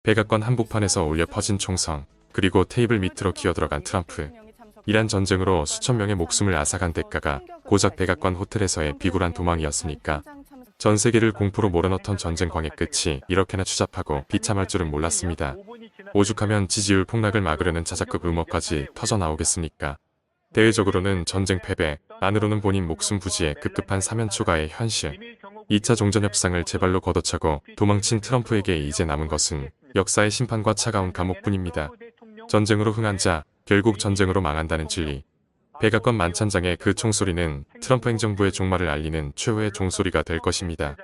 백악관 한복판에서 울려 퍼진 총성, 그리고 테이블 밑으로 기어들어간 트럼프. 이란 전쟁으로 수천 명의 목숨을 앗아간 대가가 고작 백악관 호텔에서의 비굴한 도망이었으니까. 전 세계를 공포로 몰아넣던 전쟁광의 끝이 이렇게나 추잡하고 비참할 줄은 몰랐습니다. 오죽하면 지지율 폭락을 막으려는 자작극 음모까지 터져나오겠습니까. 대외적으로는 전쟁 패배, 안으로는 본인 목숨 부지에 급급한 사면 초과의 현실. 2차 종전협상을 제발로 걷어차고 도망친 트럼프에게 이제 남은 것은 역사의 심판과 차가운 감옥뿐입니다. 전쟁으로 흥한 자, 결국 전쟁으로 망한다는 진리. 백악관 만찬장의 그 총소리는 트럼프 행정부의 종말을 알리는 최후의 종소리가 될 것입니다.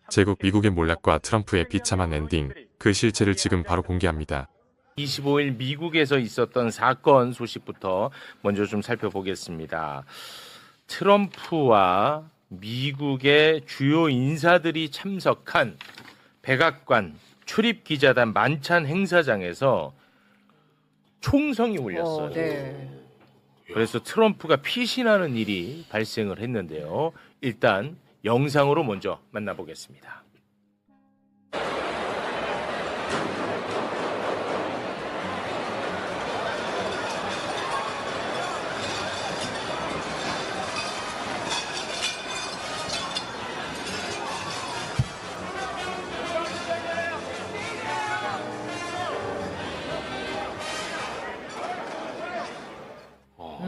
제국 미국의 몰락과 트럼프의 비참한 엔딩, 그 실체를 지금 바로 공개합니다. 25일 미국에서 있었던 사건 소식부터 먼저 좀 살펴보겠습니다. 트럼프와 미국의 주요 인사들이 참석한 백악관 출입기자단 만찬 행사장에서 총성이 울렸어요. 네. 그래서 트럼프가 피신하는 일이 발생을 했는데요. 일단 영상으로 먼저 만나보겠습니다.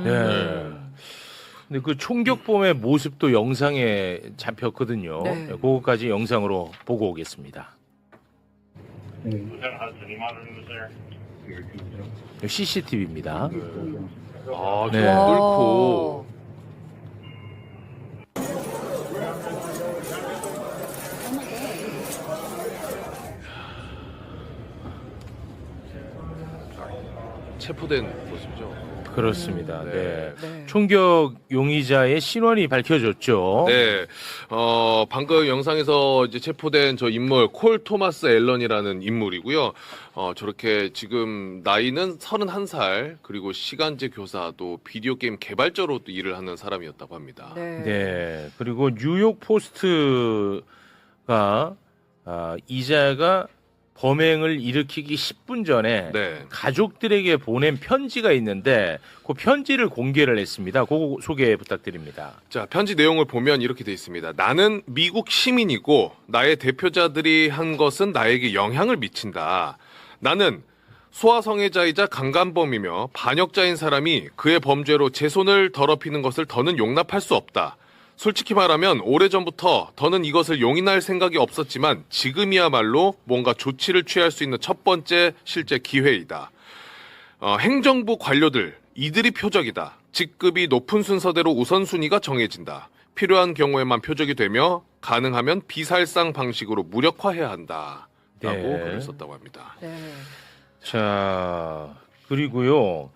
네. 근데 그 총격범의 모습도 영상에 잡혔거든요. 네. 그거까지 영상으로 보고 오겠습니다. CCTV입니다. 아, 네. 뚫고. 체포된 모습이죠. 그렇습니다. 네. 네. 총격 용의자의 신원이 밝혀졌죠. 네, 방금 영상에서 이제 체포된 저 인물 콜 토마스 앨런이라는 인물이고요. 저렇게 지금 나이는 31살, 그리고 시간제 교사 또 비디오 게임 개발자로 또 일을 하는 사람이었다고 합니다. 네. 그리고 뉴욕 포스트가 이자가 범행을 일으키기 10분 전에 네. 가족들에게 보낸 편지가 있는데 그 편지를 공개를 했습니다. 그거 소개 부탁드립니다. 자, 편지 내용을 보면 이렇게 돼 있습니다. 나는 미국 시민이고 나의 대표자들이 한 것은 나에게 영향을 미친다. 나는 소아성애자이자 강간범이며 반역자인 사람이 그의 범죄로 제 손을 더럽히는 것을 더는 용납할 수 없다. 솔직히 말하면 오래전부터 더는 이것을 용인할 생각이 없었지만 지금이야말로 뭔가 조치를 취할 수 있는 첫 번째 실제 기회이다. 행정부 관료들, 이들이 표적이다. 직급이 높은 순서대로 우선순위가 정해진다. 필요한 경우에만 표적이 되며 가능하면 비살상 방식으로 무력화해야 한다. 라고 네. 글을 썼다고 합니다. 네. 자, 그리고요.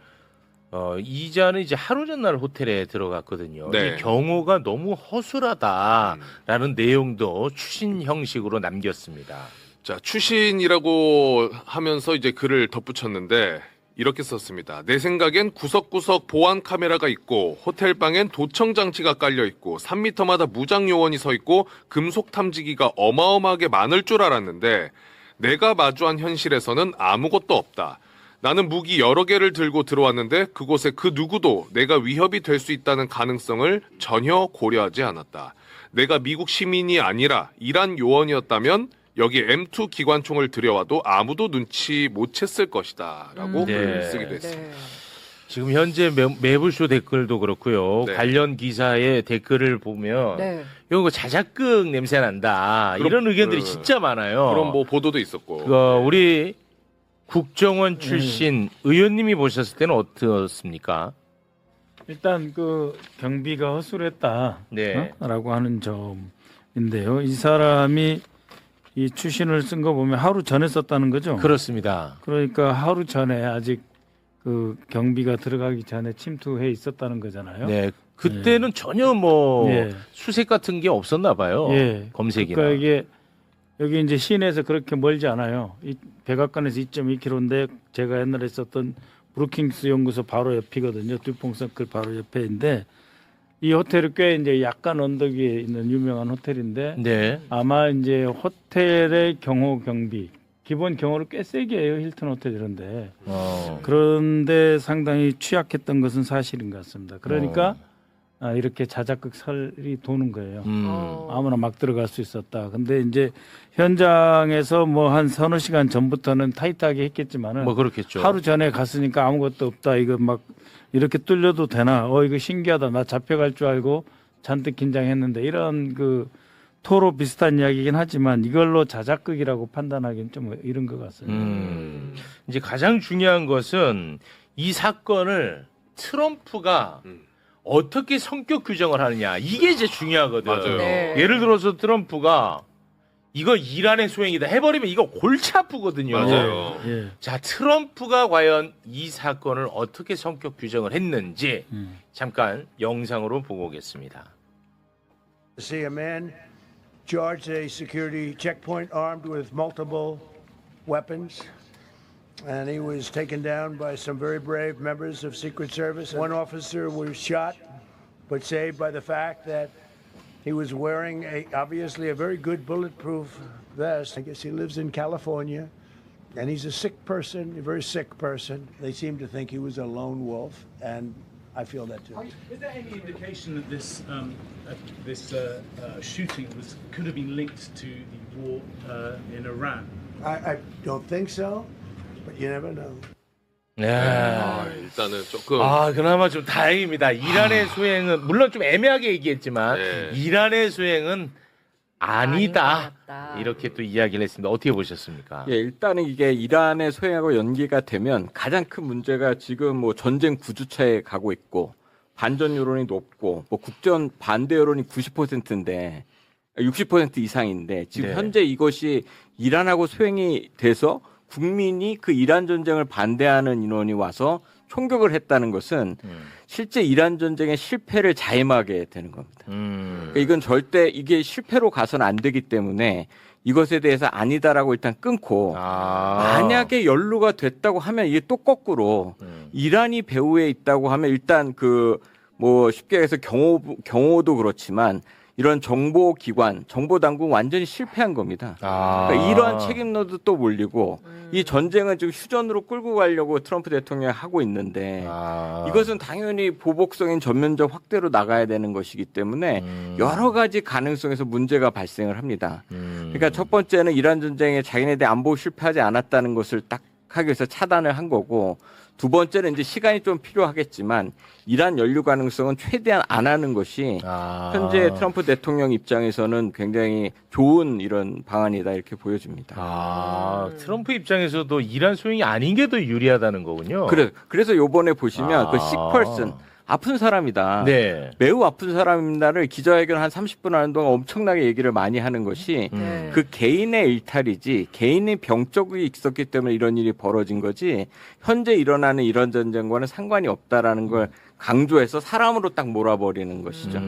이자는 이제 하루 전날 호텔에 들어갔거든요. 네. 이 경호가 너무 허술하다라는 내용도 추신 형식으로 남겼습니다. 자, 추신이라고 하면서 이제 글을 덧붙였는데 이렇게 썼습니다. 내 생각엔 구석구석 보안 카메라가 있고 호텔방엔 도청 장치가 깔려 있고 3m마다 무장 요원이 서 있고 금속 탐지기가 어마어마하게 많을 줄 알았는데 내가 마주한 현실에서는 아무것도 없다. 나는 무기 여러 개를 들고 들어왔는데 그곳에 그 누구도 내가 위협이 될 수 있다는 가능성을 전혀 고려하지 않았다. 내가 미국 시민이 아니라 이란 요원이었다면 여기 M2 기관총을 들여와도 아무도 눈치 못 챘을 것이다. 라고 네. 글을 쓰기도 했습니다. 지금 현재 매불쇼 댓글도 그렇고요. 네. 관련 기사의 댓글을 보면 네. 이거 자작극 냄새 난다. 이런 의견들이 진짜 많아요. 그런 뭐 보도도 있었고. 우리 국정원 출신 의원님이 보셨을 때는 어떻습니까? 일단 그 경비가 허술했다. 네. 라고 하는 점인데요. 이 사람이 이 추신을 쓴 거 보면 하루 전에 썼다는 거죠. 그렇습니다. 그러니까 하루 전에 아직 그 경비가 들어가기 전에 침투해 있었다는 거잖아요. 네. 그때는 전혀 뭐 예. 수색 같은 게 없었나 봐요. 예. 검색이나. 그러니까 이게 여기 이제 시내에서 그렇게 멀지 않아요. 이 백악관에서 2.2km인데 제가 옛날에 썼던 브루킹스 연구소 바로 옆이거든요. 듀퐁서클 바로 옆에인데 이 호텔이 꽤 이제 약간 언덕 위에 있는 유명한 호텔인데 네. 아마 이제 호텔의 경호 경비 기본 경호를 꽤 세게 해요. 힐튼 호텔 이런데. 어. 그런데 상당히 취약했던 것은 사실인 것 같습니다. 그러니까 이렇게 자작극 설이 도는 거예요. 아무나 막 들어갈 수 있었다. 근데 이제 현장에서 뭐 한 서너 시간 전부터는 타이트하게 했겠지만은 뭐 그렇겠죠. 하루 전에 갔으니까 아무것도 없다. 이거 막 이렇게 뚫려도 되나? 이거 신기하다. 나 잡혀갈 줄 알고 잔뜩 긴장했는데 이런 그 토로 비슷한 이야기긴 하지만 이걸로 자작극이라고 판단하기는 좀 이른 것 같습니다. 이제 가장 중요한 것은 이 사건을 트럼프가 어떻게 성격 규정을 하느냐 이게 이제 중요하거든. 맞아요. 네. 예를 들어서 트럼프가 이거 이란의 소행이다 해버리면 이거 골치 아프거든요. 맞아요. 예. 자, 트럼프가 과연 이 사건을 어떻게 성격 규정을 했는지 잠깐 영상으로 보고 오겠습니다. See a man charged at a security checkpoint armed with multiple weapons. And he was taken down by some very brave members of Secret Service. One officer was shot, but saved by the fact that he was wearing obviously a very good bulletproof vest. I guess he lives in California, and he's a sick person, a very sick person. They seem to think he was a lone wolf, and I feel that too. Is there any indication that this shooting could have been linked to the war in Iran? I don't think so, but you never know. 일단은 조금 그나마 좀 다행입니다. 이란의 소행은 물론 좀 애매하게 얘기했지만 네. 이란의 소행은 아니다. 아니다. 이렇게 또 이야기를 했습니다. 어떻게 보셨습니까? 예, 일단은 이게 이란의 소행하고 연기가 되면 가장 큰 문제가 지금 뭐 전쟁 구주차에 가고 있고 반전 여론이 높고 뭐 국전 반대 여론이 90%인데 60% 이상인데 지금 네. 현재 이것이 이란하고 소행이 돼서 국민이 그 이란 전쟁을 반대하는 인원이 와서 총격을 했다는 것은 실제 이란 전쟁의 실패를 자임하게 되는 겁니다. 그러니까 이건 절대 이게 실패로 가서는 안 되기 때문에 이것에 대해서 아니다라고 일단 끊고 만약에 연루가 됐다고 하면 이게 또 거꾸로 이란이 배후에 있다고 하면 일단 그 뭐 쉽게 해서 경호도 그렇지만 이런 정보기관, 정보당국 완전히 실패한 겁니다. 그러니까 이러한 책임론도 또 몰리고 이 전쟁은 지금 휴전으로 끌고 가려고 트럼프 대통령이 하고 있는데 이것은 당연히 보복성인 전면적 확대로 나가야 되는 것이기 때문에 여러 가지 가능성에서 문제가 발생을 합니다. 그러니까 첫 번째는 이란 전쟁에 자기네들 안보 실패하지 않았다는 것을 딱 하기 위해서 차단을 한 거고 두 번째는 이제 시간이 좀 필요하겠지만 이란 연루 가능성은 최대한 안 하는 것이 현재 트럼프 대통령 입장에서는 굉장히 좋은 이런 방안이다 이렇게 보여집니다. 트럼프 입장에서도 이란 소행이 아닌 게 더 유리하다는 거군요. 그래서 요번에 보시면 그 sick person 아픈 사람이다. 네. 매우 아픈 사람입니다를 기자회견 한 30분 하는 동안 엄청나게 얘기를 많이 하는 것이 그 개인의 일탈이지 개인의 병적이 있었기 때문에 이런 일이 벌어진 거지 현재 일어나는 이런 전쟁과는 상관이 없다라는 걸 강조해서 사람으로 딱 몰아버리는 것이죠.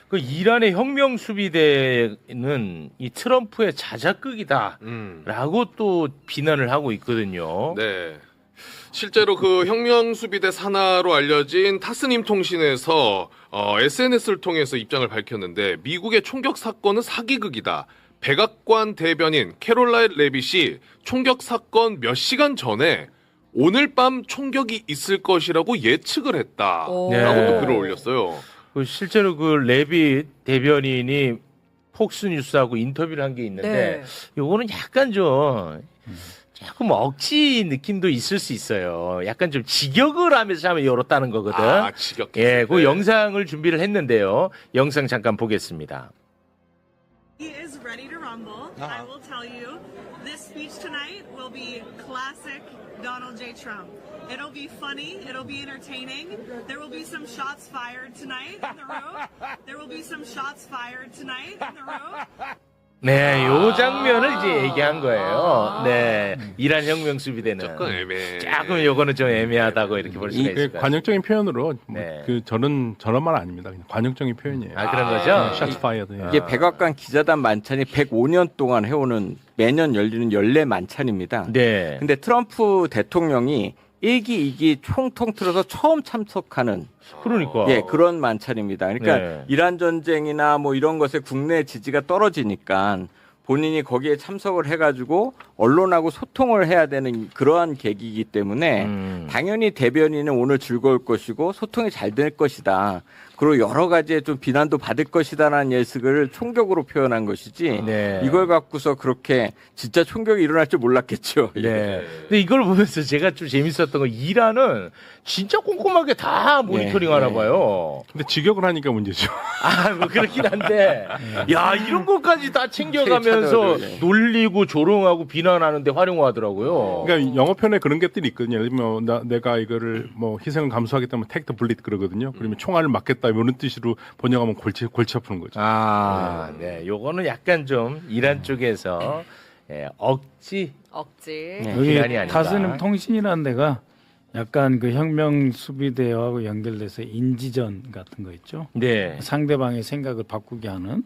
그 이란의 혁명 수비대는 이 트럼프의 자작극이다라고 또 비난을 하고 있거든요. 네. 실제로 그 혁명수비대 산하로 알려진 타스님 통신에서 SNS를 통해서 입장을 밝혔는데 미국의 총격 사건은 사기극이다. 백악관 대변인 캐롤라인 레빗이 총격 사건 몇 시간 전에 오늘 밤 총격이 있을 것이라고 예측을 했다라고 네. 또 글을 올렸어요. 그 실제로 그 레빗 대변인이 폭스뉴스하고 인터뷰를 한 게 있는데 요거는 약간 좀 조금 억지 느낌도 있을 수 있어요. 약간 좀 직역을 하면서 하면 열었다는 거거든. 직역. 예, 그 네. 영상을 준비를 했는데요. 영상 잠깐 보겠습니다. He is ready to rumble. I will tell you, this speech tonight will be classic Donald J. Trump. It'll be funny. It'll be entertaining. There will be some shots fired tonight in the room. There will be some shots fired tonight in the room. 네, 요 장면을 이제 얘기한 거예요. 네, 이란 혁명 수비대는 조금 애매해. 조금 요거는 좀 애매하다고 이렇게 볼 수가 있을 것 같아요. 관용적인 표현으로 네. 그 저런 말 아닙니다. 그냥 관용적인 표현이에요. 그런 거죠? 샷 파이어드. 이게 백악관 기자단 만찬이 105년 동안 해오는 매년 열리는 연례 만찬입니다. 네. 근데 트럼프 대통령이 1기, 2기 총 통틀어서 처음 참석하는 그러니까. 예, 그런 만찬입니다. 그러니까 네. 이란 전쟁이나 뭐 이런 것에 국내 지지가 떨어지니까 본인이 거기에 참석을 해가지고 언론하고 소통을 해야 되는 그러한 계기이기 때문에 당연히 대변인은 오늘 즐거울 것이고 소통이 잘 될 것이다. 그리고 여러 가지의 좀 비난도 받을 것이다라는 예측을 총격으로 표현한 것이지 네. 이걸 갖고서 그렇게 진짜 총격이 일어날 줄 몰랐겠죠. 네. 근데 이걸 보면서 제가 좀 재밌었던 건 이란은 진짜 꼼꼼하게 다 모니터링 하나 봐요. 근데 직역을 하니까 문제죠. 아, 뭐 그렇긴 한데, 야, 이런 것까지 다 챙겨가면서 네. 놀리고 조롱하고 비난하는데 활용하더라고요. 그러니까 영어편에 그런 것들이 있거든요. 예를 들면 내가 이거를 뭐 희생을 감수하겠다면 take the bullet 그러거든요. 그러면 총알을 맞겠다 이런 뜻으로 번역하면 골치 아프는 거죠. 아, 네. 요거는 약간 좀 이란 쪽에서 억지 네. 여기 비난이 아닌가. 타스님 통신이라는 데가 약간 그 혁명 수비대하고 연결돼서 인지전 같은 거 있죠. 네. 상대방의 생각을 바꾸게 하는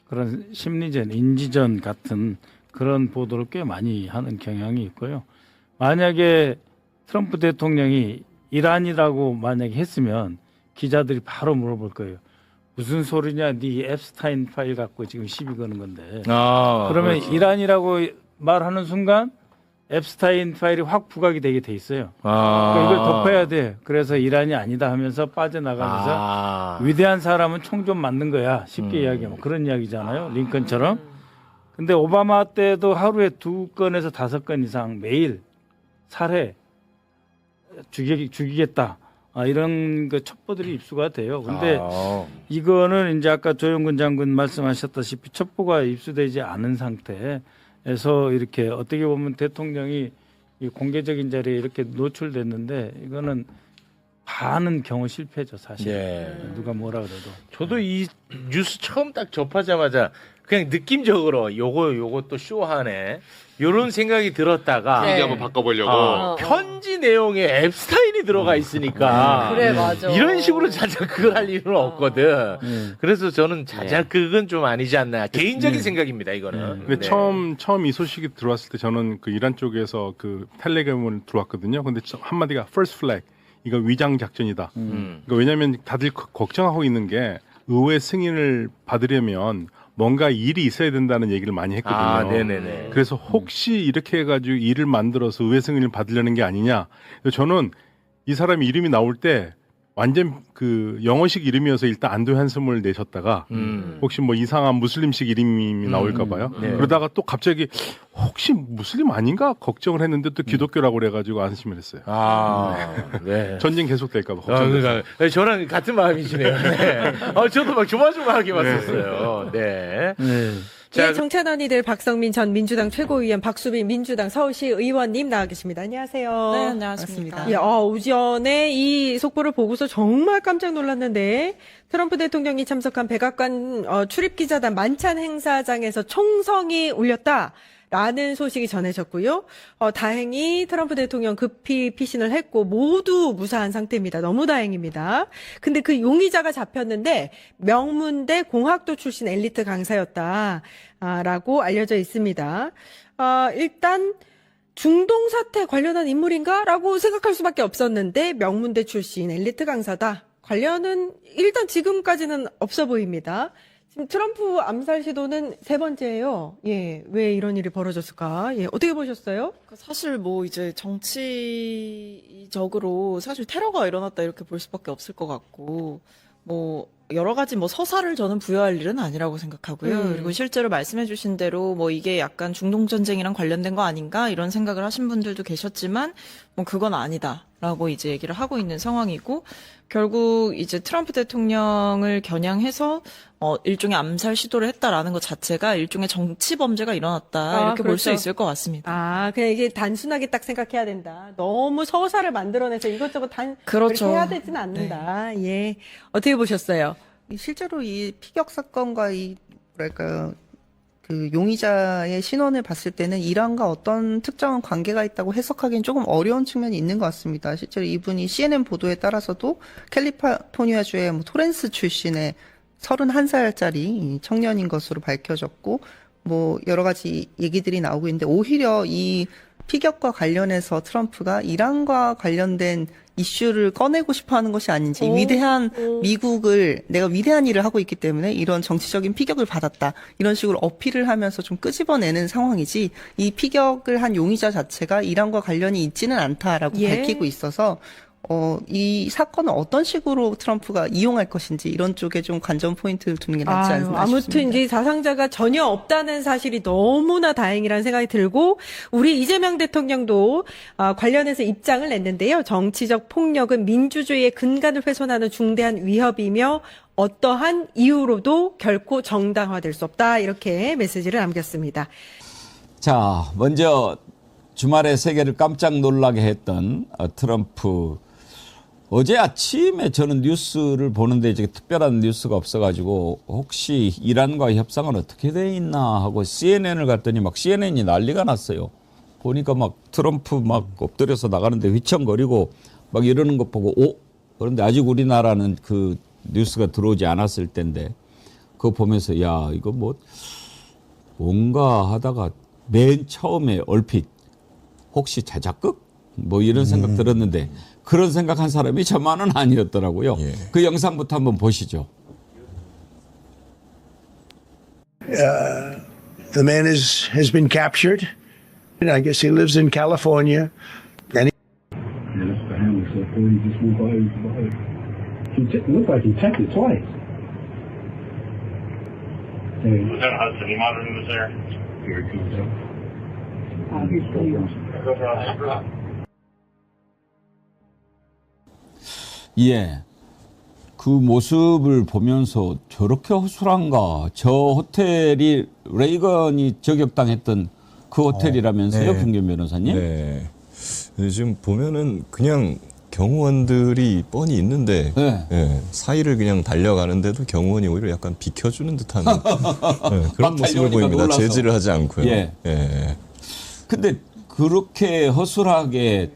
그런 심리전, 인지전 같은 그런 보도를 꽤 많이 하는 경향이 있고요. 만약에 트럼프 대통령이 이란이라고 만약에 했으면 기자들이 바로 물어볼 거예요. 무슨 소리냐, 네 앱스타인 파일 갖고 지금 시비 거는 건데. 그러면 그렇죠. 이란이라고 말하는 순간 앱스타인 파일이 확 부각이 되게 돼 있어요. 그러니까 이걸 덮어야 돼. 그래서 이란이 아니다 하면서 빠져나가면서 위대한 사람은 총 좀 맞는 거야. 쉽게 이야기하면 그런 이야기잖아요. 링컨처럼. 근데 오바마 때도 하루에 2건에서 5건 이상 매일 살해 죽이겠다. 이런 그 첩보들이 입수가 돼요. 근데 이거는 이제 아까 조영근 장군 말씀하셨다시피 첩보가 입수되지 않은 상태에서 이렇게 어떻게 보면 대통령이 이 공개적인 자리에 이렇게 노출됐는데 이거는 반은 경우 실패죠, 사실. 네. 누가 뭐라 그래도. 저도 이 뉴스 처음 딱 접하자마자 그냥 느낌적으로 요거 또 쇼하네. 요런 생각이 들었다가 분위기 한번 바꿔보려고. 편지 내용에 앱스타인이 들어가 있으니까 그래, 맞아. 이런 식으로 자작극을 할 일은 없거든. 그래서 저는 자작극은 좀 아니지 않나. 개인적인 생각입니다, 이거는. 근데 처음 이 소식이 들어왔을 때 저는 그 이란 쪽에서 그 텔레그램을 들어왔거든요. 근데 한마디가 first flag. 이거 위장 작전이다. 그러니까 왜냐하면 다들 걱정하고 있는 게 의회 승인을 받으려면 뭔가 일이 있어야 된다는 얘기를 많이 했거든요. 네네네. 그래서 혹시 이렇게 해가지고 일을 만들어서 의회 승인을 받으려는 게 아니냐. 저는 이 사람 이름이 나올 때 완전 그 영어식 이름이어서 일단 안도의 한숨을 내셨다가 혹시 뭐 이상한 무슬림식 이름이 나올까 봐요. 네. 그러다가 또 갑자기 혹시 무슬림 아닌가 걱정을 했는데 또 기독교라고 그래가지고 안심을 했어요. 네. 전쟁 계속될까 봐 걱정돼서. 그러니까 저랑 같은 마음이시네요. 네. 저도 막 조마조마하게 봤었어요. 네. 네, 정찬원이들 박성민 전 민주당 최고위원, 박수빈 민주당 서울시 의원님 나와 계십니다. 안녕하세요. 네, 안녕하십니까. 예, 오전에 이 속보를 보고서 정말 깜짝 놀랐는데 트럼프 대통령이 참석한 백악관 출입기자단 만찬 행사장에서 총성이 울렸다. 라는 소식이 전해졌고요. 다행히 트럼프 대통령 급히 피신을 했고 모두 무사한 상태입니다. 너무 다행입니다. 근데 그 용의자가 잡혔는데 명문대 공학도 출신 엘리트 강사였다라고 알려져 있습니다. 일단 중동 사태 관련한 인물인가라고 생각할 수밖에 없었는데 명문대 출신 엘리트 강사다. 관련은 일단 지금까지는 없어 보입니다. 지금 트럼프 암살 시도는 3번째예요. 예, 왜 이런 일이 벌어졌을까? 예, 어떻게 보셨어요? 사실 뭐 이제 정치적으로 사실 테러가 일어났다 이렇게 볼 수밖에 없을 것 같고 뭐 여러 가지 뭐 서사를 저는 부여할 일은 아니라고 생각하고요. 그리고 실제로 말씀해 주신 대로 뭐 이게 약간 중동 전쟁이랑 관련된 거 아닌가 이런 생각을 하신 분들도 계셨지만 뭐 그건 아니다라고 이제 얘기를 하고 있는 상황이고 결국 이제 트럼프 대통령을 겨냥해서 일종의 암살 시도를 했다라는 것 자체가 일종의 정치 범죄가 일어났다 이렇게 볼 수 그렇죠. 있을 것 같습니다. 그냥 이게 단순하게 딱 생각해야 된다. 너무 서사를 만들어내서 이것저것 그렇죠. 그렇게 해야 되지는 않는다. 예, 어떻게 보셨어요? 실제로 이 피격 사건과 이 뭐랄까요 그 용의자의 신원을 봤을 때는 이란과 어떤 특정한 관계가 있다고 해석하기는 조금 어려운 측면이 있는 것 같습니다. 실제로 이분이 CNN 보도에 따라서도 캘리포니아주의 뭐 토렌스 출신의 31살짜리 청년인 것으로 밝혀졌고 뭐 여러 가지 얘기들이 나오고 있는데 오히려 이 피격과 관련해서 트럼프가 이란과 관련된 이슈를 꺼내고 싶어 하는 것이 아닌지, 위대한 미국을, 내가 위대한 일을 하고 있기 때문에 이런 정치적인 피격을 받았다, 이런 식으로 어필을 하면서 좀 끄집어내는 상황이지, 이 피격을 한 용의자 자체가 이란과 관련이 있지는 않다라고 밝히고 있어서 이 사건을 어떤 식으로 트럼프가 이용할 것인지 이런 쪽에 좀 관전 포인트를 두는 게 낫지 않나 싶습니다. 아무튼 이제 사상자가 전혀 없다는 사실이 너무나 다행이라는 생각이 들고, 우리 이재명 대통령도 관련해서 입장을 냈는데요. 정치적 폭력은 민주주의의 근간을 훼손하는 중대한 위협이며 어떠한 이유로도 결코 정당화될 수 없다, 이렇게 메시지를 남겼습니다. 자, 먼저 주말에 세계를 깜짝 놀라게 했던 트럼프, 어제 아침에 저는 뉴스를 보는데 이제 특별한 뉴스가 없어가지고 혹시 이란과 협상은 어떻게 돼 있나 하고 CNN을 갔더니 막 CNN이 난리가 났어요. 보니까 막 트럼프 막 엎드려서 나가는데 휘청거리고 막 이러는 것 보고 그런데 아직 우리나라는 그 뉴스가 들어오지 않았을 텐데 그거 보면서 야, 이거 뭔가 하다가 맨 처음에 얼핏 혹시 자작극? 이런 생각 들었는데 그런 생각한 사람이 저만은 아니었더라고요. 그 영상부터 한번 보시죠. The man has been captured. And I guess he lives in California. And It looked like he checked it twice. Lieutenant Hudson, you monitoring this there? Here it comes up. 예. 그 모습을 보면서 저렇게 허술한가. 저 호텔이 레이건이 저격당했던 그 호텔이라면서요, 네. 김규현 변호사님? 네. 지금 보면은 그냥 경호원들이 뻔히 있는데 사이를 그냥 달려가는데도 경호원이 오히려 약간 비켜주는 듯한 그런 모습을 보입니다. 놀라서. 제지를 하지 않고요. 예. 근데 그렇게 허술하게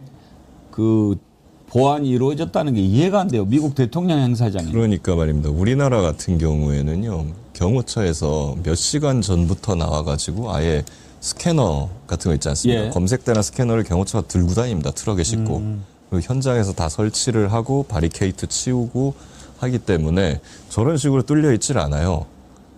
그 보안이 이루어졌다는 게 이해가 안 돼요. 미국 대통령 행사장에. 그러니까 말입니다. 우리나라 같은 경우에는요, 경호처에서 몇 시간 전부터 나와가지고 아예 스캐너 같은 거 있지 않습니까? 검색대나 스캐너를 경호처가 들고 다닙니다. 트럭에 싣고. 그리고 현장에서 다 설치를 하고 바리케이트 치우고 하기 때문에 저런 식으로 뚫려 있질 않아요.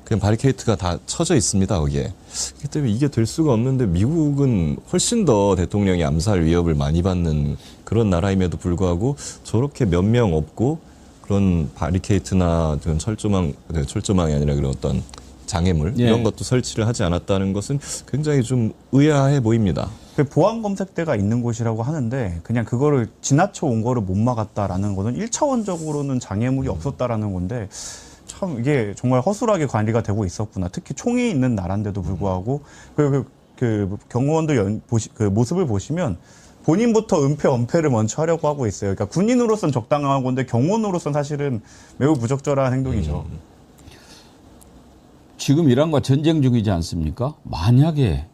그냥 바리케이트가 다 쳐져 있습니다, 거기에. 그렇기 때문에 이게 될 수가 없는데 미국은 훨씬 더 대통령이 암살 위협을 많이 받는 그런 나라임에도 불구하고 저렇게 몇 명 없고 그런 바리케이트나 그런 철조망이 아니라 그런 어떤 장애물 이런 것도 설치를 하지 않았다는 것은 굉장히 좀 의아해 보입니다. 보안 검색대가 있는 곳이라고 하는데 그냥 그거를 지나쳐 온 거를 못 막았다라는 거는 1차원적으로는 장애물이 없었다라는 건데 참 이게 정말 허술하게 관리가 되고 있었구나. 특히 총이 있는 나라인데도 불구하고 그 경호원들 그 모습을 보시면 본인부터 은폐, 엄폐를 먼저 하려고 하고 있어요. 그러니까 군인으로서는 적당한 건데 경호원으로서는 사실은 매우 부적절한 행동이죠. 지금 이란과 전쟁 중이지 않습니까? 만약에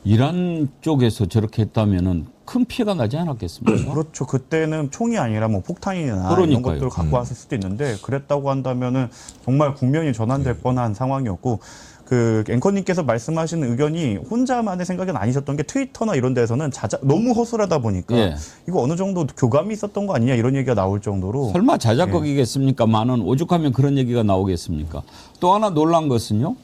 이란 쪽에서 저렇게 했다면은 큰 피해가 나지 않았겠습니까? 그렇죠. 그때는 총이 아니라 뭐 폭탄이나 그러니까요. 이런 것들을 갖고 왔을 수도 있는데 그랬다고 한다면은 정말 국면이 전환될 뻔한 상황이었고 그 앵커님께서 말씀하시는 의견이 혼자만의 생각은 아니셨던 게 트위터나 이런 데서는 너무 허술하다 보니까 이거 어느 정도 교감이 있었던 거 아니냐 이런 얘기가 나올 정도로 설마 자작극이겠습니까? 많은 오죽하면 그런 얘기가 나오겠습니까? 또 하나 놀란 것은요.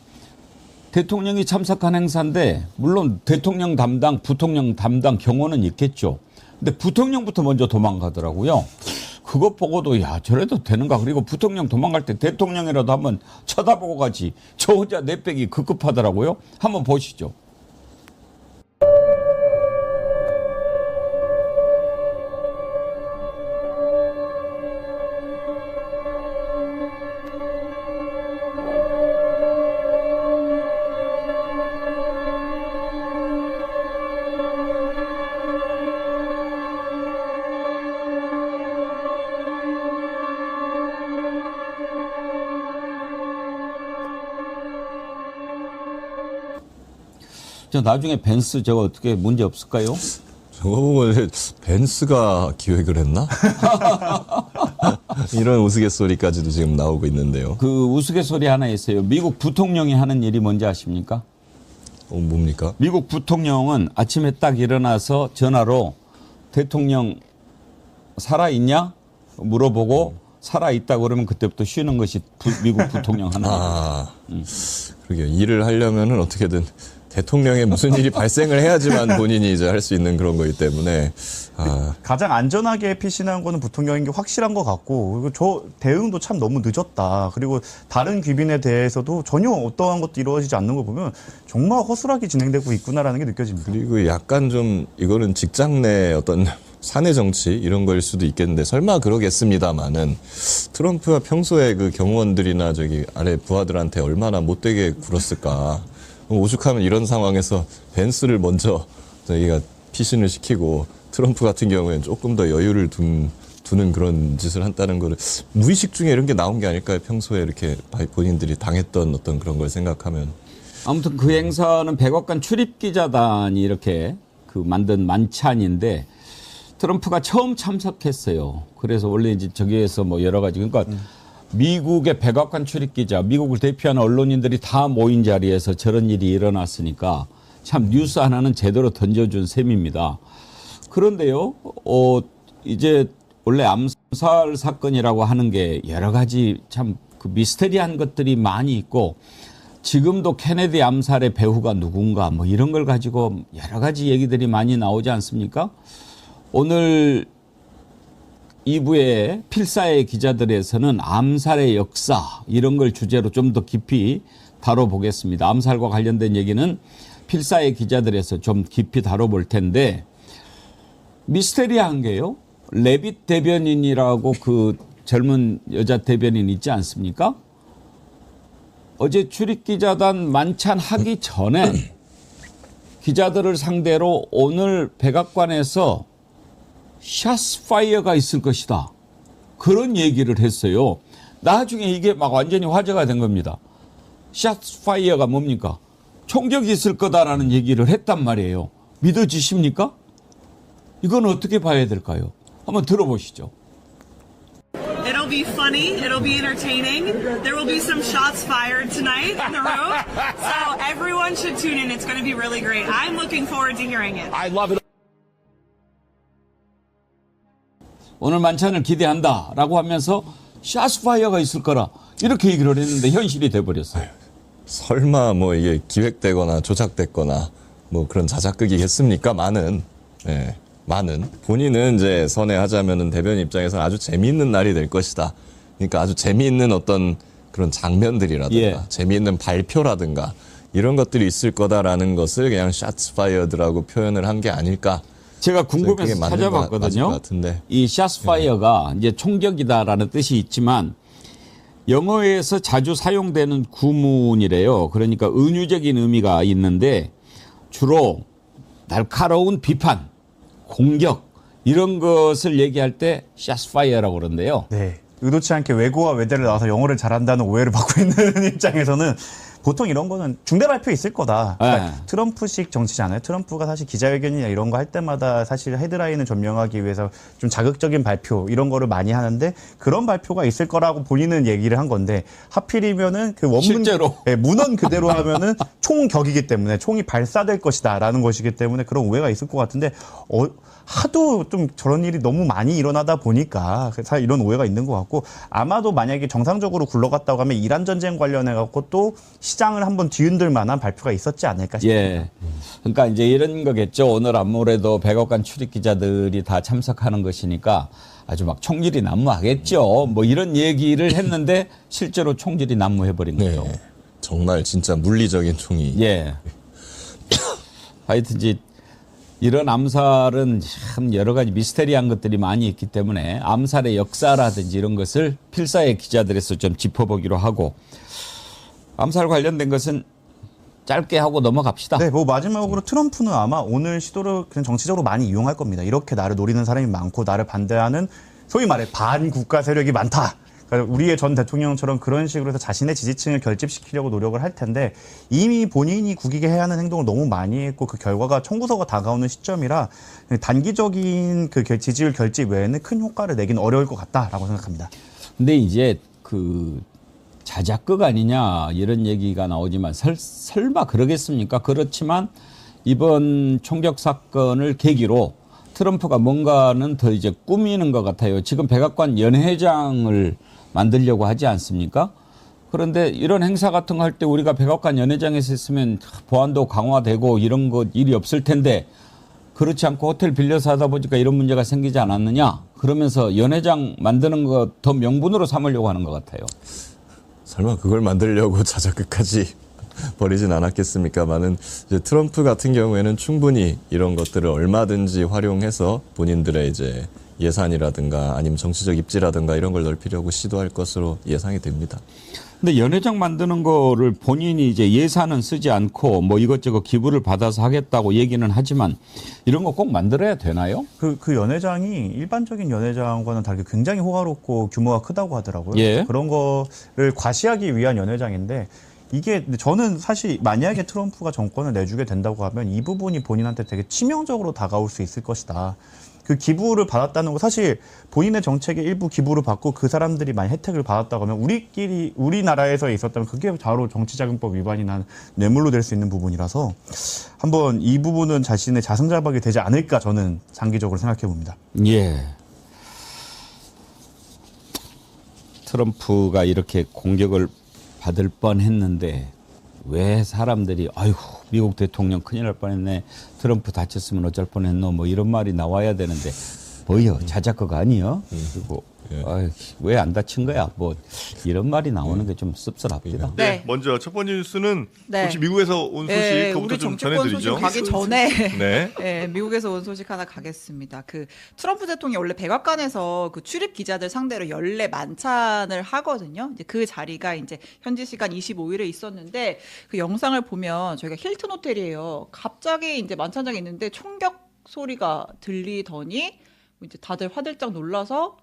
대통령이 참석한 행사인데 물론 대통령 담당, 부통령 담당 경호는 있겠죠. 근데 부통령부터 먼저 도망가더라고요. 그것 보고도 야 저래도 되는가. 그리고 부통령 도망갈 때 대통령이라도 한번 쳐다보고 가지. 저 혼자 내빼기 급급하더라고요. 한번 보시죠. 저 나중에 벤스 저거 어떻게 문제 없을까요? 저거 보고 벤스가 기획을 했나? 이런 우스갯소리까지도 지금 나오고 있는데요. 그 우스갯소리 하나 있어요. 미국 부통령이 하는 일이 뭔지 아십니까? 뭡니까? 미국 부통령은 아침에 딱 일어나서 전화로 대통령 살아있냐? 물어보고 살아있다 그러면 그때부터 쉬는 것이 미국 부통령 하나. 그러게요. 일을 하려면은 어떻게든 대통령의 무슨 일이 발생을 해야지만 본인이 이제 할 수 있는 그런 거기 때문에 가장 안전하게 피신한 거는 부통령인 게 확실한 것 같고, 그리고 저 대응도 참 너무 늦었다. 그리고 다른 귀빈에 대해서도 전혀 어떠한 것도 이루어지지 않는 거 보면 정말 허술하게 진행되고 있구나라는 게 느껴집니다. 그리고 약간 좀 이거는 직장 내 어떤 사내 정치 이런 거일 수도 있겠는데 설마 그러겠습니다마는 트럼프가 평소에 그 경호원들이나 저기 아래 부하들한테 얼마나 못되게 굴었을까. 오죽하면 이런 상황에서 벤스를 먼저 저희가 피신을 시키고 트럼프 같은 경우에는 조금 더 여유를 두는 그런 짓을 한다는 거를 무의식 중에 이런 게 나온 게 아닐까요? 평소에 이렇게 본인들이 당했던 어떤 그런 걸 생각하면. 아무튼 그 행사는 백악관 출입기자단이 이렇게 그 만든 만찬인데 트럼프가 처음 참석했어요. 그래서 원래 이제 저기에서 뭐 여러 가지 그러니까 미국의 백악관 출입기자, 미국을 대표하는 언론인들이 다 모인 자리에서 저런 일이 일어났으니까 참 뉴스 하나는 제대로 던져준 셈입니다. 그런데요, 이제 원래 암살 사건이라고 하는 게 여러 가지 참 그 미스테리한 것들이 많이 있고 지금도 케네디 암살의 배후가 누군가 뭐 이런 걸 가지고 여러 가지 얘기들이 많이 나오지 않습니까? 오늘 2부의 필사의 기자들에서는 암살의 역사 이런 걸 주제로 좀 더 깊이 다뤄보겠습니다. 암살과 관련된 얘기는 필사의 기자들에서 좀 깊이 다뤄볼 텐데 미스테리한 게요. 레빗 대변인이라고 그 젊은 여자 대변인 있지 않습니까? 어제 출입기자단 만찬하기 전에 기자들을 상대로 오늘 백악관에서 샷파이어가 있을 것이다. 그런 얘기를 했어요. 나중에 이게 막 완전히 화제가 된 겁니다. 샷파이어가 뭡니까? 총격이 있을 거다라는 얘기를 했단 말이에요. 믿어지십니까? 이건 어떻게 봐야 될까요? 한번 들어보시죠. It'll be funny. It'll be entertaining. There will be some shots fired tonight in the room. So everyone should tune in. It's going to be really great. I'm looking forward to hearing it. I love it. 오늘 만찬을 기대한다라고 하면서 샷파이어가 있을 거라 이렇게 얘기를 했는데 현실이 돼버렸어요. 설마 뭐 이게 기획되거나 조작됐거나 뭐 그런 자작극이겠습니까? 많은 본인은 이제 선회하자면은 대변인 입장에서는 아주 재미있는 날이 될 것이다. 그러니까 아주 재미있는 어떤 그런 장면들이라든가 재미있는 발표라든가 이런 것들이 있을 거다라는 것을 그냥 샷파이어드라고 표현을 한 게 아닐까. 제가 궁금해서 찾아봤거든요. 이 샷파이어가 이제 총격이다라는 뜻이 있지만 영어에서 자주 사용되는 구문이래요. 그러니까 은유적인 의미가 있는데 주로 날카로운 비판, 공격 이런 것을 얘기할 때 샷파이어라고 그러는데요. 네. 의도치 않게 외고와 외대를 나와서 영어를 잘한다는 오해를 받고 있는 입장에서는 보통 이런 거는 중대 발표 있을 거다. 그러니까 트럼프식 정치잖아요. 트럼프가 사실 기자회견이나 이런 거 할 때마다 사실 헤드라인을 전명하기 위해서 좀 자극적인 발표 이런 거를 많이 하는데 그런 발표가 있을 거라고 본인은 얘기를 한 건데 하필이면은 그 원문 실제로 문헌 그대로 하면은 총격이기 때문에 총이 발사될 것이다라는 것이기 때문에 그런 오해가 있을 것 같은데 하도 좀 저런 일이 너무 많이 일어나다 보니까 사실 이런 오해가 있는 것 같고 아마도 만약에 정상적으로 굴러갔다고 하면 이란 전쟁 관련해 갖고 또 시장을 한번 뒤흔들 만한 발표가 있었지 않을까 싶습니다. 예. 그러니까 이제 이런 거겠죠. 오늘 아무래도 백악관 출입 기자들이 다 참석하는 것이니까 아주 막 총질이 난무하겠죠. 뭐 이런 얘기를 했는데 실제로 총질이 난무해버린 거죠. 정말 진짜 물리적인 총이. 예. 하여튼 이제 이런 암살은 참 여러 가지 미스테리한 것들이 많이 있기 때문에 암살의 역사라든지 이런 것을 필사의 기자들에서 좀 짚어보기로 하고 암살 관련된 것은 짧게 하고 넘어갑시다. 네, 뭐 마지막으로 트럼프는 아마 오늘 시도를 그냥 정치적으로 많이 이용할 겁니다. 이렇게 나를 노리는 사람이 많고 나를 반대하는 소위 말해 반국가 세력이 많다. 그러니까 우리의 전 대통령처럼 그런 식으로 해서 자신의 지지층을 결집시키려고 노력을 할 텐데 이미 본인이 국익에 해야 하는 행동을 너무 많이 했고 그 결과가 청구서가 다가오는 시점이라 단기적인 그 지지율 결집 외에는 큰 효과를 내긴 어려울 것 같다라고 생각합니다. 근데 이제 그 자작극 아니냐 이런 얘기가 나오지만 설마 그러겠습니까? 그렇지만 이번 총격 사건을 계기로 트럼프가 뭔가는 더 이제 꾸미는 것 같아요. 지금 백악관 연회장을 만들려고 하지 않습니까? 그런데 이런 행사 같은 거 할 때 우리가 백악관 연회장에서 있으면 보안도 강화되고 이런 거 일이 없을 텐데 그렇지 않고 호텔 빌려서 하다 보니까 이런 문제가 생기지 않았느냐? 그러면서 연회장 만드는 거 더 명분으로 삼으려고 하는 것 같아요. 설마 그걸 만들려고 자작극까지 벌이진 않았겠습니까만은 이제 트럼프 같은 경우에는 충분히 이런 것들을 얼마든지 활용해서 본인들의 이제 예산이라든가 아니면 정치적 입지라든가 이런 걸 넓히려고 시도할 것으로 예상이 됩니다. 근데 연회장 만드는 거를 본인이 이제 예산은 쓰지 않고 뭐 이것저것 기부를 받아서 하겠다고 얘기는 하지만 이런 거 꼭 만들어야 되나요? 그 연회장이 일반적인 연회장과는 다르게 굉장히 호화롭고 규모가 크다고 하더라고요. 예. 그런 거를 과시하기 위한 연회장인데 이게 저는 사실 만약에 트럼프가 정권을 내주게 된다고 하면 이 부분이 본인한테 되게 치명적으로 다가올 수 있을 것이다. 그 기부를 받았다는 거 사실 본인의 정책의 일부 기부를 받고 그 사람들이 많이 혜택을 받았다고 하면 우리나라에서 있었다면 그게 바로 정치자금법 위반이 난 뇌물로 될 수 있는 부분이라서 한번 이 부분은 자신의 자승자박이 되지 않을까 저는 장기적으로 생각해 봅니다. 예. 트럼프가 이렇게 공격을 받을 뻔했는데 왜 사람들이 아이고 미국 대통령 큰일 날 뻔했네 트럼프 다쳤으면 어쩔 뻔했노 뭐 이런 말이 나와야 되는데 뭐요 자작극 아니요 그리고 왜 안 다친 거야 뭐 이런 말이 나오는 게 좀 씁쓸합니다. 네, 먼저 첫 번째 뉴스는 네. 혹시 미국에서 온 소식 네, 그것부터 우리 좀 정치권 전해드리죠. 소식 가기 전에 네. 네, 미국에서 온 소식 하나 가겠습니다. 그 트럼프 대통령이 원래 백악관에서 그 출입 기자들 상대로 연례 만찬을 하거든요. 이제 그 자리가 이제 현지 시간 25일에 있었는데 그 영상을 보면 저희가 힐튼 호텔이에요. 갑자기 이제 만찬장에 있는데 총격 소리가 들리더니 이제 다들 화들짝 놀라서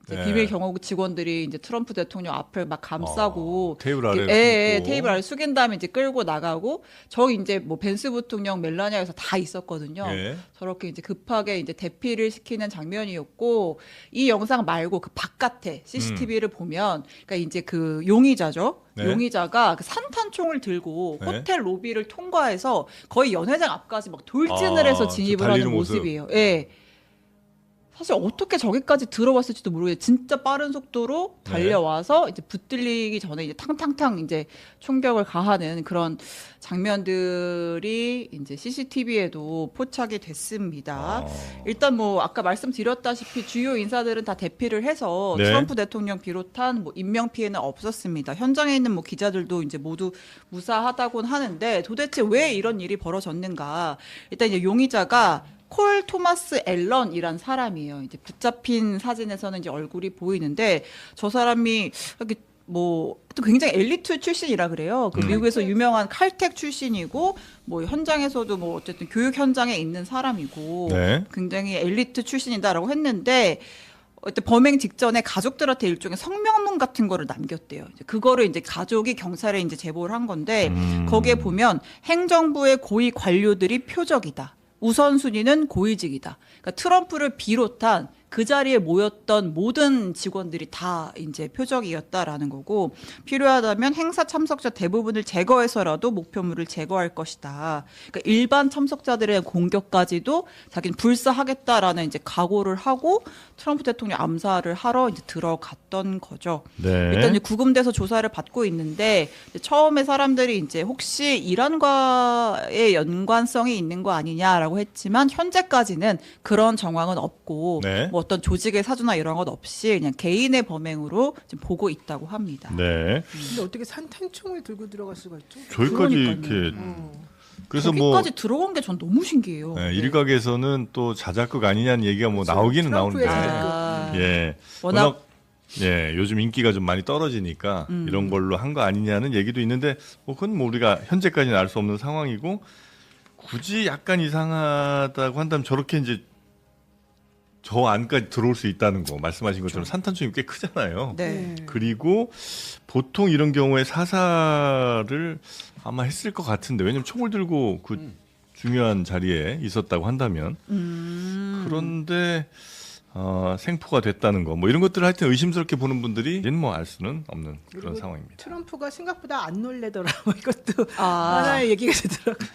이제 네. 비밀 경호국 직원들이 이제 트럼프 대통령 앞을 막 감싸고 테이블 아래를 숨고. 테이블 아래 숙인 다음에 이제 끌고 나가고 저기 이제 뭐 벤스 부통령 멜라니아에서 다 있었거든요. 예. 저렇게 이제 급하게 이제 대피를 시키는 장면이었고 이 영상 말고 그 바깥에 CCTV를 보면 그러니까 이제 그 용의자죠. 네. 용의자가 그 산탄총을 들고 네. 호텔 로비를 통과해서 거의 연회장 앞까지 막 돌진을 해서 진입을 달리는 하는 모습. 모습이에요. 예. 사실 어떻게 저기까지 들어왔을지도 모르겠어요. 진짜 빠른 속도로 달려와서 이제 붙들리기 전에 이제 탕탕탕 이제 총격을 가하는 그런 장면들이 이제 CCTV에도 포착이 됐습니다. 일단 뭐 아까 말씀드렸다시피 주요 인사들은 다 대피를 해서 네. 트럼프 대통령 비롯한 뭐 인명 피해는 없었습니다. 현장에 있는 뭐 기자들도 이제 모두 무사하다고는 하는데 도대체 왜 이런 일이 벌어졌는가? 일단 이제 용의자가 콜 토마스 앨런이란 사람이에요. 이제 붙잡힌 사진에서는 이제 얼굴이 보이는데 저 사람이 이렇게 뭐 굉장히 엘리트 출신이라 그래요. 그 미국에서 유명한 칼텍 출신이고 뭐 현장에서도 뭐 어쨌든 교육 현장에 있는 사람이고 네. 굉장히 엘리트 출신이다라고 했는데 어쨌든 범행 직전에 가족들한테 일종의 성명문 같은 거를 남겼대요. 이제 그거를 이제 가족이 경찰에 이제 제보를 한 건데 거기에 보면 행정부의 고위 관료들이 표적이다. 우선순위는 고위직이다. 그러니까 트럼프를 비롯한 그 자리에 모였던 모든 직원들이 다 이제 표적이었다라는 거고 필요하다면 행사 참석자 대부분을 제거해서라도 목표물을 제거할 것이다. 그러니까 일반 참석자들의 공격까지도 자기는 불사하겠다라는 이제 각오를 하고 트럼프 대통령 암살을 하러 이제 들어갔던 거죠. 네. 일단 이제 구금돼서 조사를 받고 있는데 이제 처음에 사람들이 이제 혹시 이란과의 연관성이 있는 거 아니냐라고 했지만 현재까지는 그런 정황은 없고 네. 뭐 어떤 조직의 사주나 이런 것 없이 그냥 개인의 범행으로 지금 보고 있다고 합니다. 네. 근데 어떻게 산탄총을 들고 들어갈 수가 있죠? 저기까지 그러니까요. 이렇게 그래서 뭐 저기까지 들어간 게 전 너무 신기해요. 네, 일각에서는 또 자작극 아니냐는 얘기가 뭐 나오기는 나오는데 예. 워낙 예, 요즘 인기가 좀 많이 떨어지니까 이런 걸로 한 거 아니냐는 얘기도 있는데 뭐 그건 뭐 우리가 현재까지는 알 수 없는 상황이고 굳이 약간 이상하다고 한다면 저렇게 이제 저 안까지 들어올 수 있다는 거 말씀하신 것처럼 산탄총이 꽤 크잖아요. 네. 그리고 보통 이런 경우에 사살을 아마 했을 것 같은데 왜냐면 총을 들고 그 중요한 자리에 있었다고 한다면 그런데 생포가 됐다는 거, 뭐 이런 것들을 하여튼 의심스럽게 보는 분들이 이제는 뭐 알 수는 없는 그런 상황입니다. 트럼프가 생각보다 안 놀래더라. 뭐 이것도 하나의 얘기가 되더라고요.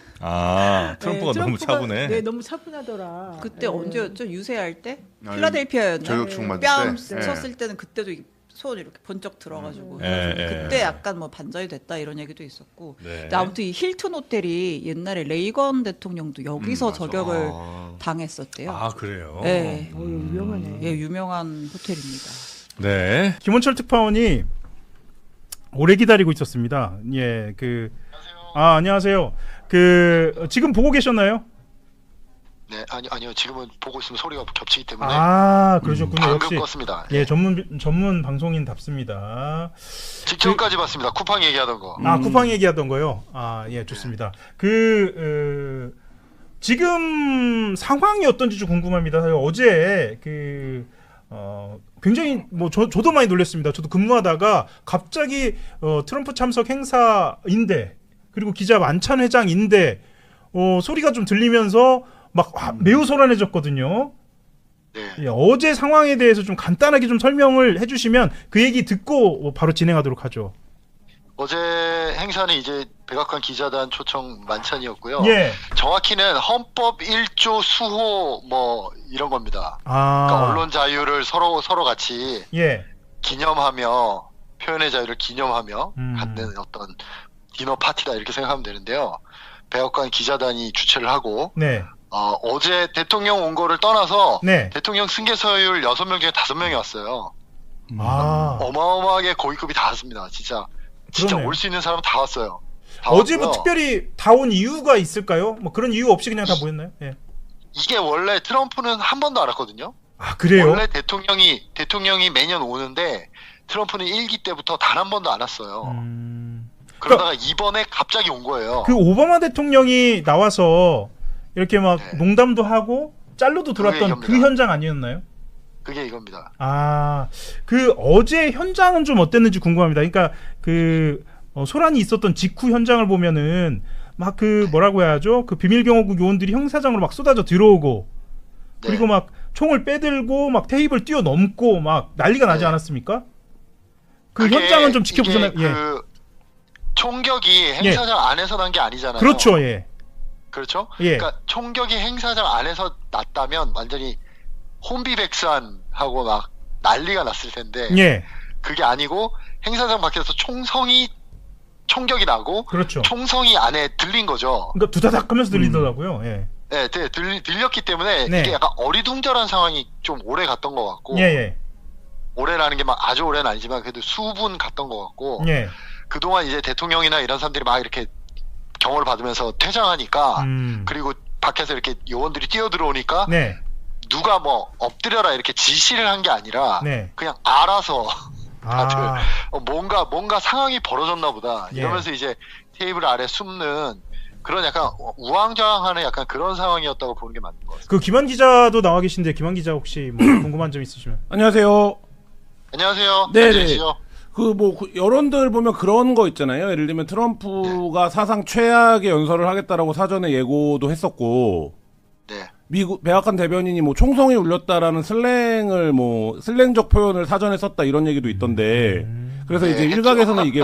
트럼프가 너무 차분해. 네, 너무 차분하더라. 그때 언제였죠? 유세할 때? 아, 필라델피아였나? 저격총 맞을 뺨 때? 쳤을 때는 그때도 손 이렇게 번쩍 들어가지고 예, 예. 그때 약간 뭐 반전이 됐다 이런 얘기도 있었고. 네. 근데 아무튼 이 힐튼 호텔이 옛날에 레이건 대통령도 여기서 저격을 당했었대요. 아, 그래요? 네. 유명하네. 예, 유명한 호텔입니다. 네. 김원철 특파원이 오래 기다리고 있었습니다. 예, 안녕하세요. 지금 보고 계셨나요? 네, 아니요. 지금은 보고 있으면 소리가 겹치기 때문에. 그러셨군요. 방금 역시 껐습니다. 예, 전문 방송인답습니다. 직전까지 봤습니다. 쿠팡 얘기하던 거. 쿠팡 얘기하던 거요. 예, 좋습니다. 지금 상황이 어떤지 좀 궁금합니다. 어제 굉장히 저도 많이 놀랐습니다. 저도 근무하다가 갑자기 트럼프 참석 행사인데 그리고 기자 만찬 회장인데 소리가 좀 들리면서 매우 소란해졌거든요. 네. 예, 어제 상황에 대해서 좀 간단하게 좀 설명을 해주시면 그 얘기 듣고 바로 진행하도록 하죠. 어제 행사는 이제 백악관 기자단 초청 만찬이었고요. 예. 정확히는 헌법 1조 수호 뭐 이런 겁니다. 그러니까 언론 자유를 서로 같이 기념하며 표현의 자유를 기념하며 갖는 어떤 디너 파티다 이렇게 생각하면 되는데요. 백악관 기자단이 주최를 하고 어제 대통령 온 거를 떠나서 대통령 승계서율 6명 중에 5명이 왔어요. 어마어마하게 고위급이 다 왔습니다. 진짜 올 수 있는 사람은 다 왔어요. 어제 특별히 다 온 이유가 있을까요? 뭐 그런 이유 없이 그냥 다 모였나요? 예. 이게 원래 트럼프는 한 번도 안 왔거든요. 그래요? 원래 대통령이 매년 오는데 트럼프는 1기 때부터 단 한 번도 안 왔어요. 그러다가 이번에 갑자기 온 거예요. 오바마 대통령이 나와서 이렇게 농담도 하고 짤로도 들어왔던 그 현장 아니었나요? 그게 이겁니다. 어제 현장은 좀 어땠는지 궁금합니다. 그러니까 소란이 있었던 직후 현장을 보면은 뭐라고 해야죠? 비밀경호국 요원들이 형사장으로 쏟아져 들어오고 그리고 총을 빼들고 테이블 뛰어넘고 난리가 나지 않았습니까? 현장은 좀 지켜보셨나요? 총격이 행사장 안에서 난 게 아니잖아요. 그렇죠. 예. 그렇죠? 그러니까 총격이 행사장 안에서 났다면 완전히 혼비백산하고 난리가 났을 텐데 그게 아니고 행사장 밖에서 총격이 나고 총성이 안에 들린 거죠. 그러니까 두다닥 하면서 들리더라고요. 네, 들렸기 때문에 이게 약간 어리둥절한 상황이 좀 오래 갔던 것 같고 오래라는 게 아주 오래는 아니지만 그래도 수분 갔던 것 같고 그동안 이제 대통령이나 이런 사람들이 이렇게 경호를 받으면서 퇴장하니까 그리고 밖에서 이렇게 요원들이 뛰어들어오니까 누가 엎드려라 이렇게 지시를 한 게 아니라 그냥 알아서 다들 뭔가 상황이 벌어졌나 보다 이러면서 이제 테이블 아래 숨는 그런 약간 우왕좌왕하는 약간 그런 상황이었다고 보는 게 맞는 것 같습니다. 김한 기자도 나와 계신데 김한 기자 혹시 궁금한 점 있으시면 안녕하세요. 안녕하세요. 네네. 여론들 보면 그런 거 있잖아요. 예를 들면 트럼프가 사상 최악의 연설을 하겠다라고 사전에 예고도 했었고, 미국 백악관 대변인이 총성이 울렸다라는 슬랭적 표현을 사전에 썼다 이런 얘기도 있던데, 그래서 이제 일각에서는 이게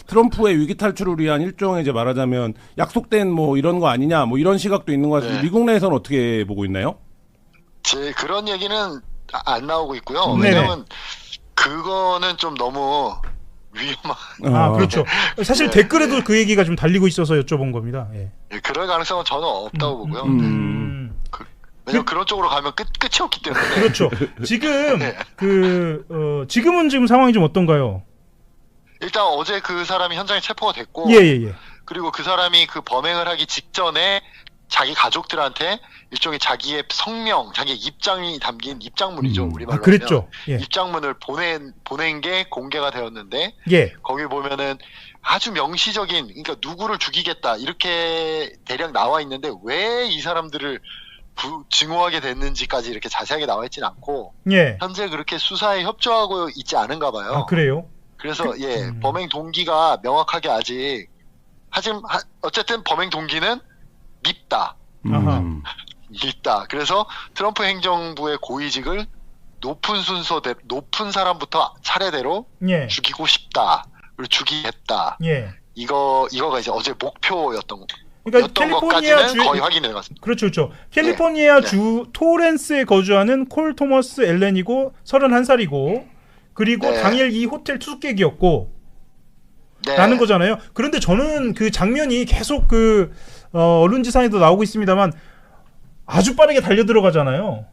트럼프의 위기 탈출을 위한 일종의 이제 말하자면 약속된 이런 거 아니냐 이런 시각도 있는 것 같은데 미국 내에서는 어떻게 보고 있나요? 그런 얘기는 안 나오고 있고요. 왜냐면 그거는 좀 너무 위험한. 그렇죠. 사실 댓글에도 그 얘기가 좀 달리고 있어서 여쭤본 겁니다. 그럴 가능성은 전혀 없다고 보고요. 왜냐면 그런 쪽으로 가면 끝이 없기 때문에. 그렇죠. 지금 지금은 지금 상황이 좀 어떤가요? 일단 어제 그 사람이 현장에 체포가 됐고, 그리고 그 사람이 범행을 하기 직전에 자기 가족들한테 일종의 자기의 성명, 자기의 입장이 담긴 입장문이죠. 우리말로 그랬죠. 하면 입장문을 보낸 게 공개가 되었는데 거기 보면은 아주 명시적인 그러니까 누구를 죽이겠다 이렇게 대략 나와 있는데 왜 이 사람들을 증오하게 됐는지까지 이렇게 자세하게 나와 있지는 않고 현재 그렇게 수사에 협조하고 있지 않은가 봐요. 그래요? 그래서 범행 동기가 명확하게 아직 하지만 어쨌든 범행 동기는 밉다. 밉다. 그래서 트럼프 행정부의 고위직을 높은 순서대 높은 사람부터 차례대로 예. 죽이고 싶다. 그리고 죽이겠다. 예. 이거가 이제 어제 목표였던 그러니까 캘리포니아 것까지는 거의 확인이 돼갔습니다. 그렇죠, 그렇죠. 캘리포니아 네. 주 토렌스에 거주하는 콜 토머스 엘렌이고 31살이고 그리고 네. 당일 이 호텔 투숙객이었고 네. 라는 거잖아요. 그런데 저는 그 장면이 계속 그 언론지상에도 나오고 있습니다만 아주 빠르게 달려 들어가잖아요.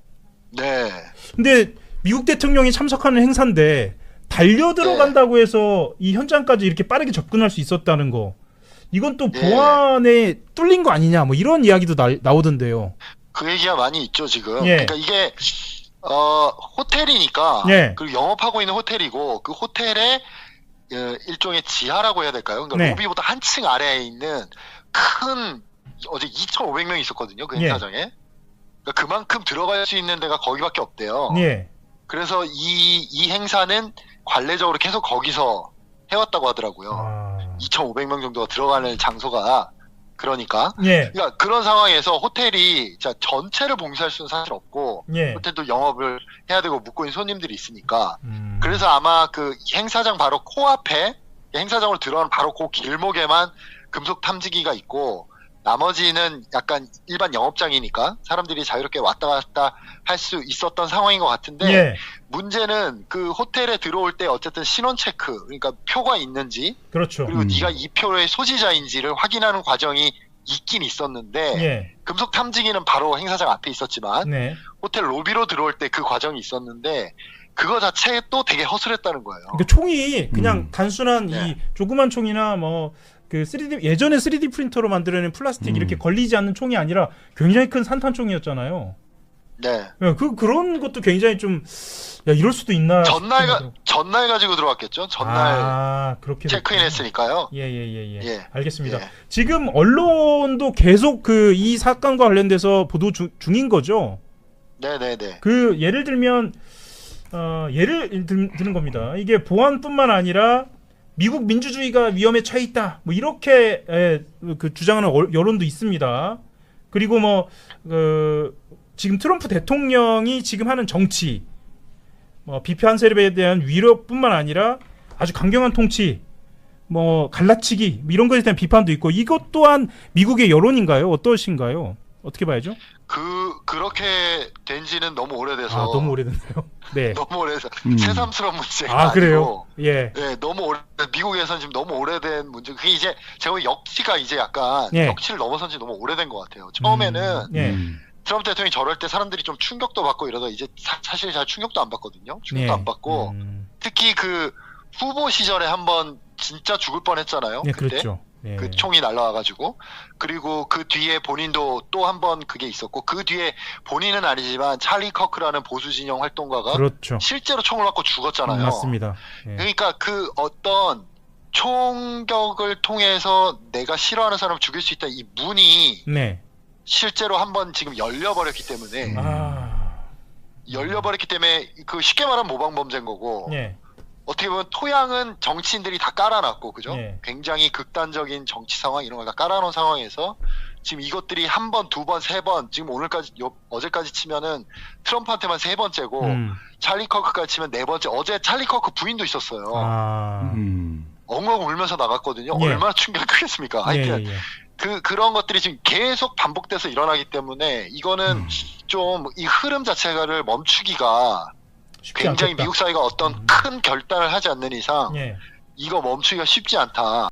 네. 근데 미국 대통령이 참석하는 행사인데 달려 들어간다고 해서 이 현장까지 이렇게 빠르게 접근할 수 있었다는 거. 이건 또 보안에 뚫린 거 아니냐 뭐 이런 이야기도 나오던데요. 그 얘기가 많이 있죠 지금. 예. 그러니까 이게 호텔이니까 예. 그리고 영업하고 있는 호텔이고 그 호텔의 일종의 지하라고 해야 될까요? 그러니까 네. 로비보다 한층 아래에 있는 큰 어제 2,500명이 있었거든요 그 예. 행사장에. 그러니까 그만큼 들어갈 수 있는 데가 거기밖에 없대요. 예. 그래서 이 행사는 관례적으로 계속 거기서 해왔다고 하더라고요. 2,500명 정도가 들어가는 장소가 그러니까. 예. 그러니까 그런 상황에서 호텔이 자 전체를 봉쇄할 수는 사실 없고 예. 호텔도 영업을 해야 되고 묵고 있는 손님들이 있으니까. 그래서 아마 그 행사장 바로 코앞에 행사장으로 들어가는 바로 그 길목에만 금속 탐지기가 있고 나머지는 약간 일반 영업장이니까 사람들이 자유롭게 왔다 갔다 할 수 있었던 상황인 것 같은데 예. 문제는 그 호텔에 들어올 때 어쨌든 신원 체크 그러니까 표가 있는지 그렇죠. 그리고 네가 이 표의 소지자인지를 확인하는 과정이 있긴 있었는데 예. 금속 탐지기는 바로 행사장 앞에 있었지만 네. 호텔 로비로 들어올 때 그 과정이 있었는데 그거 자체에 또 되게 허술했다는 거예요. 그러니까 총이 그냥 단순한 이 조그만 총이나 뭐 그 3D 예전에 3D 프린터로 만들어낸 플라스틱 이렇게 걸리지 않는 총이 아니라 굉장히 큰 산탄총이었잖아요. 네. 그런 것도 굉장히 좀 야, 이럴 수도 있나? 전날 가지고 들어왔겠죠. 전날 그렇게 체크인했으니까요. 예. 알겠습니다. 지금 언론도 계속 그 이 사건과 관련돼서 보도 중인 거죠. 네네네. 그 예를 들면 예를 드는 겁니다. 이게 보안뿐만 아니라 미국 민주주의가 위험에 처해 있다. 뭐 이렇게 그 주장하는 여론도 있습니다. 그리고 뭐 지금 트럼프 대통령이 지금 하는 정치, 뭐 비판 세력에 대한 위로뿐만 아니라 아주 강경한 통치, 뭐 갈라치기 뭐 이런 것에 대한 비판도 있고 이것 또한 미국의 여론인가요? 어떠신가요? 어떻게 봐야죠? 그렇게 된 지는 너무 오래돼서. 너무 오래됐네요. 네. 너무 오래돼서 새삼스러운 문제가 그래요? 아니고. 예. 네, 너무 미국에서는 지금 너무 오래된 문제. 그게 이제 제가 보기엔 역치가 이제 약간 예. 역치를 넘어선 지 너무 오래된 것 같아요. 처음에는 트럼프 대통령이 저럴 때 사람들이 좀 충격도 받고 이러다 이제 사실 잘 충격도 안 받거든요. 충격도 안 받고 특히 그 후보 시절에 한번 진짜 죽을 뻔했잖아요. 네, 그때. 그렇죠. 그 총이 날라와가지고 그리고 그 뒤에 본인도 또 한 번 그게 있었고 그 뒤에 본인은 아니지만 찰리 커크라는 보수 진영 활동가가 그렇죠. 실제로 총을 맞고 죽었잖아요. 맞습니다. 예. 그러니까 그 어떤 총격을 통해서 내가 싫어하는 사람을 죽일 수 있다 이 문이 네. 실제로 한번 지금 열려버렸기 때문에 열려버렸기 때문에 그 쉽게 말하면 모방 범죄인 거고. 예. 어떻게 보면 토양은 정치인들이 다 깔아놨고 그죠? 예. 굉장히 극단적인 정치 상황 이런 걸 다 깔아놓은 상황에서 지금 이것들이 한 번, 두 번, 세 번 지금 오늘까지 어제까지 치면은 트럼프한테만 세 번째고 찰리 커크까지 치면 네 번째. 어제 찰리 커크 부인도 있었어요. 엉엉 울면서 나갔거든요. 예. 얼마나 충격이 크겠습니까? 하여튼 그런 것들이 지금 계속 반복돼서 일어나기 때문에 이거는 좀 이 흐름 자체를 멈추기가 굉장히 않겠다. 미국 사회가 어떤 큰 결단을 하지 않는 이상 이거 멈추기가 쉽지 않다.